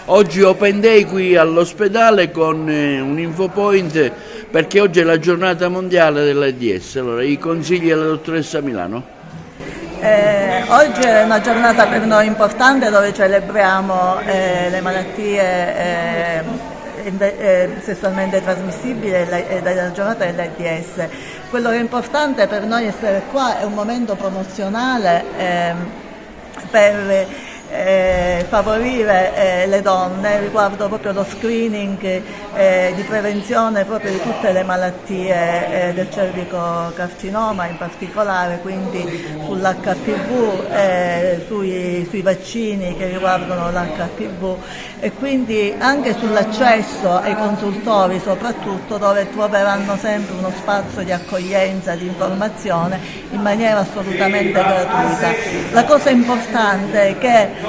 Oggi Open Day qui all'ospedale con un infopoint perché oggi è la giornata mondiale dell'AIDS. Allora, i consigli alla dottoressa Milano. Oggi è una giornata per noi importante dove celebriamo le malattie sessualmente trasmissibili e la giornata dell'AIDS. Quello che è importante per noi essere qua è un momento promozionale per favorire le donne riguardo proprio lo screening di prevenzione proprio di tutte le malattie del cervicocarcinoma in particolare, quindi sull'HPV, sui vaccini che riguardano l'HPV e quindi anche sull'accesso ai consultori soprattutto, dove troveranno sempre uno spazio di accoglienza, di informazione in maniera assolutamente gratuita. La cosa importante è che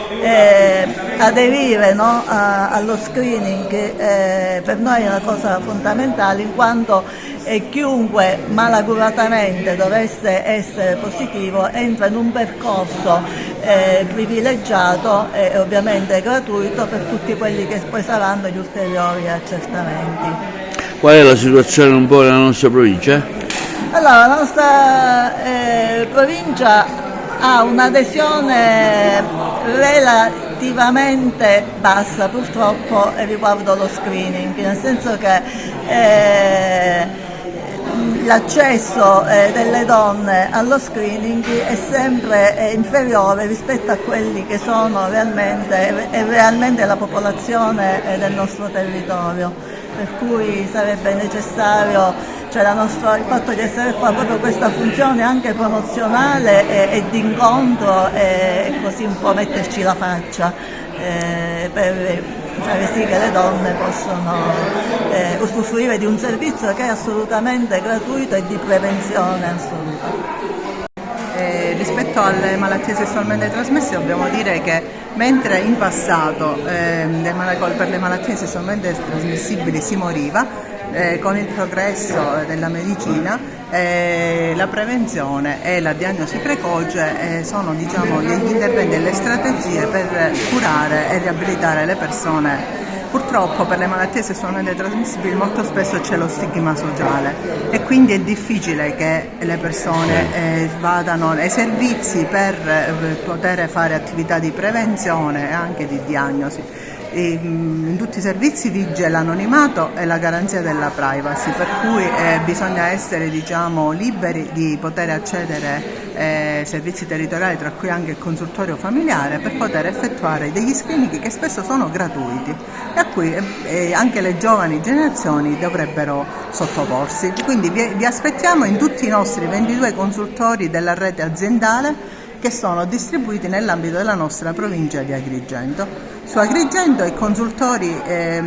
aderire, no, allo screening per noi è una cosa fondamentale, in quanto chiunque malaguratamente dovesse essere positivo entra in un percorso privilegiato e ovviamente gratuito per tutti quelli che poi saranno gli ulteriori accertamenti. Qual è la situazione un po' nella nostra provincia? Allora, la nostra provincia ha un'adesione relativamente bassa purtroppo riguardo lo screening, nel senso che l'accesso delle donne allo screening è sempre inferiore rispetto a quelli che sono realmente la popolazione del nostro territorio, per cui sarebbe necessario, cioè il fatto di essere qua, proprio questa funzione anche promozionale e di incontro e così un po' metterci la faccia per fare sì che le donne possano usufruire di un servizio che è assolutamente gratuito e di prevenzione assoluta. Rispetto alle malattie sessualmente trasmesse dobbiamo dire che mentre in passato per le malattie sessualmente trasmissibili si moriva, con il progresso della medicina la prevenzione e la diagnosi precoce sono, diciamo, degli interventi e le strategie per curare e riabilitare le persone. Purtroppo per le malattie sessualmente trasmissibili molto spesso c'è lo stigma sociale e quindi è difficile che le persone vadano ai servizi per poter fare attività di prevenzione e anche di diagnosi. In tutti i servizi vige l'anonimato e la garanzia della privacy, per cui bisogna essere, diciamo, liberi di poter accedere ai servizi territoriali, tra cui anche il consultorio familiare, per poter effettuare degli screening che spesso sono gratuiti e a cui anche le giovani generazioni dovrebbero sottoporsi. Quindi vi aspettiamo in tutti i nostri 22 consultori della rete aziendale che sono distribuiti nell'ambito della nostra provincia di Agrigento. Su Agrigento il consultorio è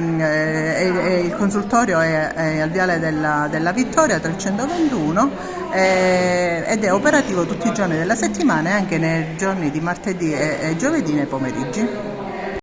al Viale della Vittoria 321 ed è operativo tutti i giorni della settimana e anche nei giorni di martedì e giovedì nei pomeriggi.